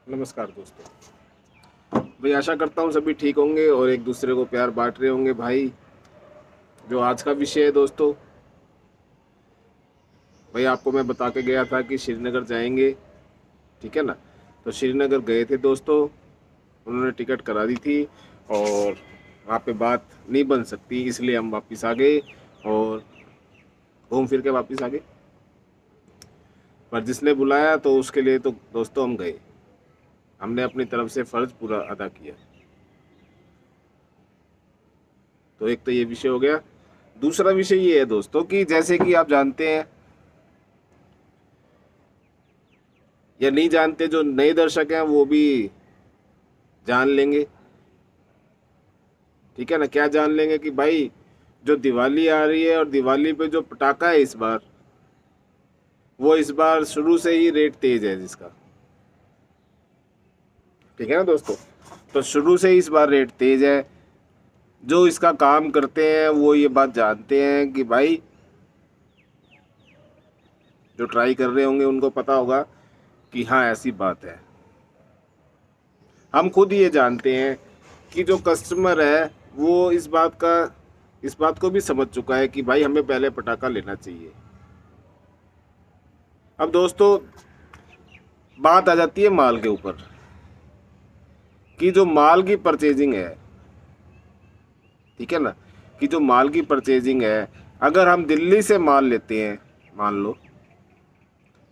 नमस्कार दोस्तों। भाई आशा करता हूँ सभी ठीक होंगे और एक दूसरे को प्यार बांट रहे होंगे। भाई जो आज का विषय है दोस्तों, भाई आपको मैं बता के गया था कि श्रीनगर जाएंगे, ठीक है ना। तो श्रीनगर गए थे दोस्तों, उन्होंने टिकट करा दी थी और वहाँ पे बात नहीं बन सकती, इसलिए हम वापस आ गए और घूम फिर के वापस आ गए। पर जिसने बुलाया तो उसके लिए तो दोस्तों हम गए, हमने अपनी तरफ से फ़र्ज़ पूरा अदा किया। तो एक तो ये विषय हो गया। दूसरा विषय ये है दोस्तों कि जैसे कि आप जानते हैं या नहीं जानते, जो नए दर्शक हैं वो भी जान लेंगे, ठीक है ना। क्या जान लेंगे कि भाई जो दिवाली आ रही है और दिवाली पे जो पटाखा है इस बार, वो इस बार शुरू से ही रेट तेज है जिसका, ठीक है ना दोस्तों। तो शुरू से ही इस बार रेट तेज है। जो इसका काम करते हैं वो ये बात जानते हैं कि भाई, जो ट्राई कर रहे होंगे उनको पता होगा कि हाँ ऐसी बात है। हम खुद ये जानते हैं कि जो कस्टमर है वो इस बात को भी समझ चुका है कि भाई हमें पहले पटाखा लेना चाहिए। अब दोस्तों बात आ जाती है माल के ऊपर, कि जो माल की परचेजिंग है, ठीक है ना, कि जो माल की परचेजिंग है, अगर हम दिल्ली से माल लेते हैं मान लो,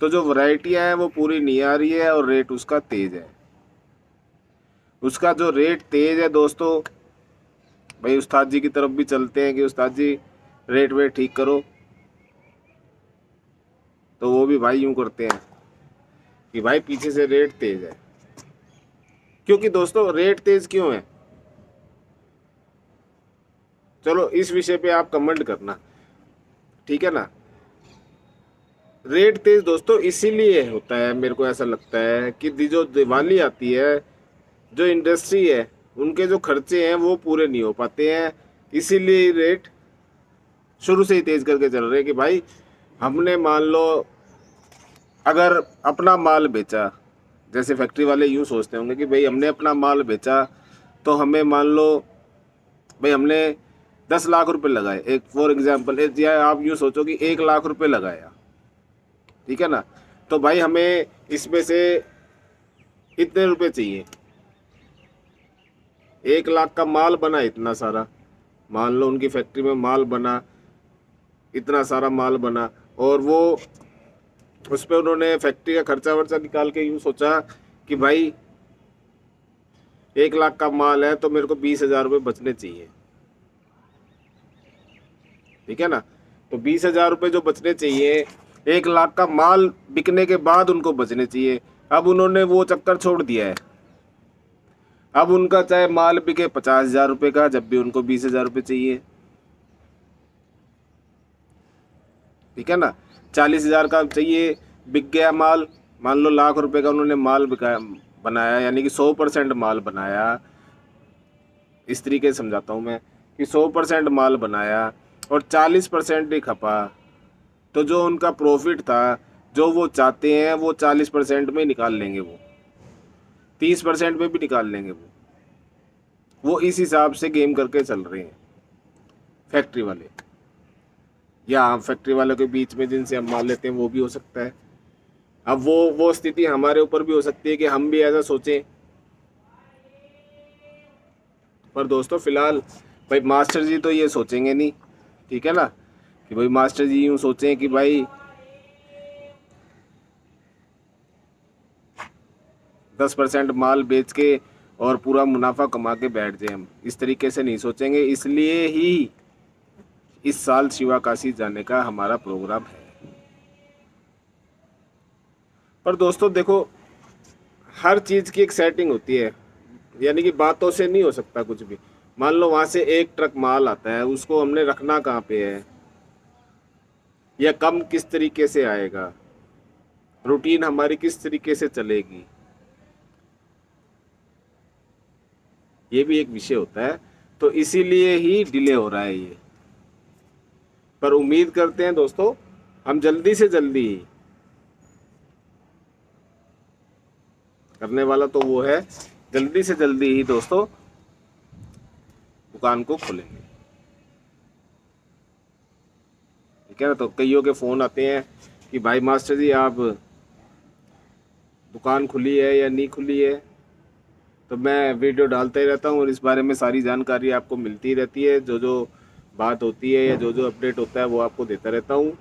तो जो वैरायटियां हैं वो पूरी नहीं आ रही है और रेट उसका तेज है। उसका जो रेट तेज है दोस्तों, भाई उस्ताद जी की तरफ भी चलते हैं कि उस्ताद जी रेट वेट ठीक करो, तो वो भी भाई यूं करते हैं कि भाई पीछे से रेट तेज है। क्योंकि दोस्तों रेट तेज क्यों है, चलो इस विषय पे आप कमेंट करना, ठीक है ना। रेट तेज दोस्तों इसीलिए होता है, मेरे को ऐसा लगता है कि जो दिवाली आती है, जो इंडस्ट्री है, उनके जो खर्चे हैं वो पूरे नहीं हो पाते हैं, इसीलिए रेट शुरू से ही तेज करके चल रहे हैं कि भाई हमने मान लो अगर अपना माल बेचा, जैसे फैक्ट्री वाले यूँ सोचते होंगे कि भाई हमने अपना माल बेचा तो हमें मान लो भाई हमने 10 लाख रुपए लगाए, एक फॉर एग्जाम्पल, या आप यूँ सोचो कि 1 लाख रुपए लगाया, ठीक है ना। तो भाई हमें इसमें से इतने रुपए चाहिए, 1 लाख का माल बना इतना सारा, मान लो उनकी फैक्ट्री में माल बना, इतना सारा माल बना, और वो उस पर उन्होंने फैक्ट्री का खर्चा वर्चा निकाल के यूँ सोचा कि भाई 1 लाख का माल है तो मेरे को 20,000 रुपये बचने चाहिए, ठीक है ना। तो 20,000 रुपये जो बचने चाहिए, 1 लाख का माल बिकने के बाद उनको बचने चाहिए। अब उन्होंने वो चक्कर छोड़ दिया है। अब उनका चाहे माल बिके 50,000 रुपये का, जब भी उनको 20,000 रुपये चाहिए, ठीक है ना। 40,000 का चाहिए, बिक गया माल, मान लो लाख रुपए का उन्होंने माल बिका बनाया, यानी कि 100% माल बनाया। इस तरीके से समझाता हूँ मैं कि 100% माल बनाया और 40% ही खपा, तो जो उनका प्रॉफिट था, जो वो चाहते हैं वो 40% में निकाल लेंगे, वो 30% में भी निकाल लेंगे। वो इस हिसाब से गेम करके चल रहे हैं फैक्ट्री वाले, या हम फैक्ट्री वालों के बीच में जिनसे हम माल लेते हैं वो भी हो सकता है। अब वो स्थिति हमारे ऊपर भी हो सकती है कि हम भी ऐसा सोचें। पर दोस्तों फिलहाल भाई मास्टर जी तो ये सोचेंगे नहीं, ठीक है ना, कि भाई मास्टर जी यूँ सोचें कि भाई 10% माल बेच के और पूरा मुनाफा कमा के बैठ जाए, हम इस तरीके से नहीं सोचेंगे। इसलिए ही इस साल शिवा काशी जाने का हमारा प्रोग्राम है। पर दोस्तों देखो, हर चीज़ की एक सेटिंग होती है, यानी कि बातों से नहीं हो सकता कुछ भी। मान लो वहाँ से एक ट्रक माल आता है, उसको हमने रखना कहाँ पे है, या कम किस तरीके से आएगा, रूटीन हमारी किस तरीके से चलेगी, ये भी एक विषय होता है। तो इसीलिए ही डिले हो रहा है ये। पर उम्मीद करते हैं दोस्तों हम जल्दी से जल्दी करने वाला तो वो है जल्दी से जल्दी ही दोस्तों दुकान को खोलेंगे। ठीक है ना। तो कईयों के फ़ोन आते हैं कि भाई मास्टर जी आप दुकान खुली है या नहीं खुली है। तो मैं वीडियो डालता ही रहता हूँ और इस बारे में सारी जानकारी आपको मिलती ही रहती है। जो जो बात होती है या जो जो अपडेट होता है वो आपको देता रहता हूँ।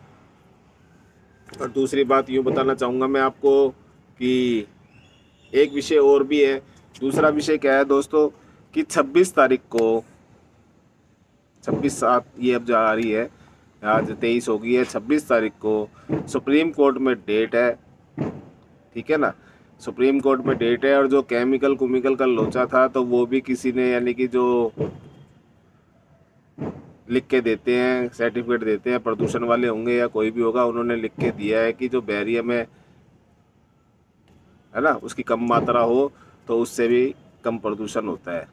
और दूसरी बात यूँ बताना चाहूँगा मैं आपको कि एक विषय और भी है। दूसरा विषय क्या है दोस्तों कि 26 तारीख को 26/7 ये अब जा रही है, आज 23 हो गई है, 26 तारीख को सुप्रीम कोर्ट में डेट है। ठीक है ना। सुप्रीम कोर्ट में डेट है और जो केमिकल कुमिकल का लोचा था तो वो भी किसी ने यानी कि जो लिख के देते हैं सर्टिफिकेट देते हैं प्रदूषण वाले होंगे या कोई भी होगा, उन्होंने लिख के दिया है कि जो बैरियम है ना उसकी कम मात्रा हो तो उससे भी कम प्रदूषण होता है।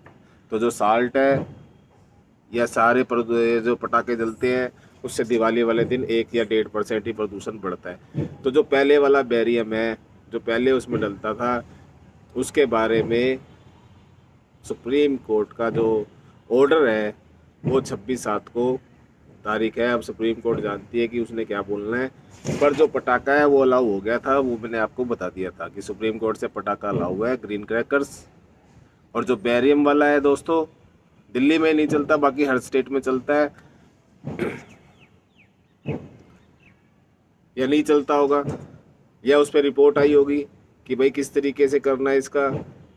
तो जो साल्ट है या सारे जो पटाखे जलते हैं उससे दिवाली वाले दिन 1 या 1.5% ही प्रदूषण बढ़ता है। तो जो पहले वाला बैरियम है जो पहले उसमें डलता था उसके बारे में सुप्रीम कोर्ट का जो ऑर्डर है वो 26/7 को तारीख है। अब सुप्रीम कोर्ट जानती है कि उसने क्या बोलना है। पर जो पटाखा है वो अलाउ हो गया था, वो मैंने आपको बता दिया था कि सुप्रीम कोर्ट से पटाखा अलाउ हुआ है, ग्रीन क्रैकर्स। और जो बैरियम वाला है दोस्तों दिल्ली में नहीं चलता, बाकी हर स्टेट में चलता है या नहीं चलता होगा या उस पर रिपोर्ट आई होगी कि भाई किस तरीके से करना है इसका,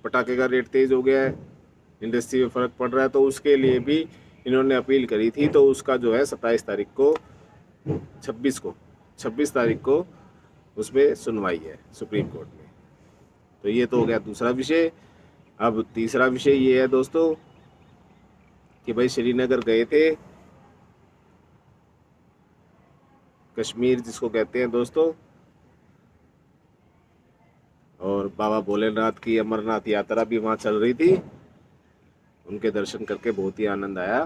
पटाखे का रेट तेज़ हो गया है, इंडस्ट्री में फ़र्क पड़ रहा है। तो उसके लिए भी इन्होंने अपील करी थी। तो उसका जो है 27 तारीख को 26 तारीख को उसमें सुनवाई है सुप्रीम कोर्ट में। तो ये तो हो गया दूसरा विषय। अब तीसरा विषय ये है दोस्तों कि भाई श्रीनगर गए थे, कश्मीर जिसको कहते हैं दोस्तों, और बाबा भोलेनाथ की अमरनाथ यात्रा भी वहाँ चल रही थी। उनके दर्शन करके बहुत ही आनंद आया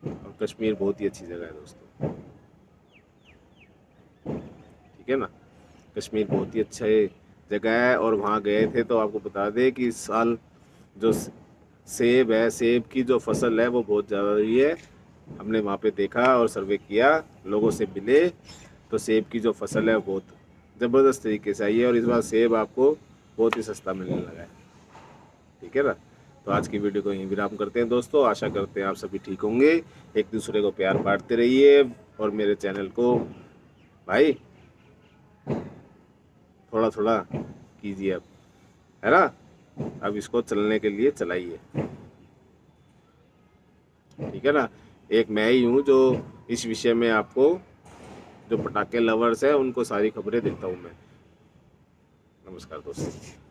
और कश्मीर बहुत ही अच्छी जगह है दोस्तों। ठीक है ना। कश्मीर बहुत ही अच्छा जगह है और वहाँ गए थे तो आपको बता दें कि इस साल जो सेब है, सेब की जो फसल है वो बहुत ज़्यादा रही है। हमने वहाँ पे देखा और सर्वे किया, लोगों से मिले, तो सेब की जो फसल है बहुत ज़बरदस्त तरीके से आई है और इस बार सेब आपको बहुत ही सस्ता मिलने लगा है। ठीक है ना। तो आज की वीडियो को यहीं विराम करते हैं दोस्तों। आशा करते हैं आप सभी ठीक होंगे, एक दूसरे को प्यार बांटते रहिए और मेरे चैनल को भाई थोड़ा थोड़ा कीजिए अब, है ना। अब इसको चलने के लिए चलाइए। ठीक है ना। एक मैं ही हूँ जो इस विषय में आपको जो पटाखे लवर्स हैं उनको सारी खबरें देता हूँ मैं। नमस्कार दोस्तों।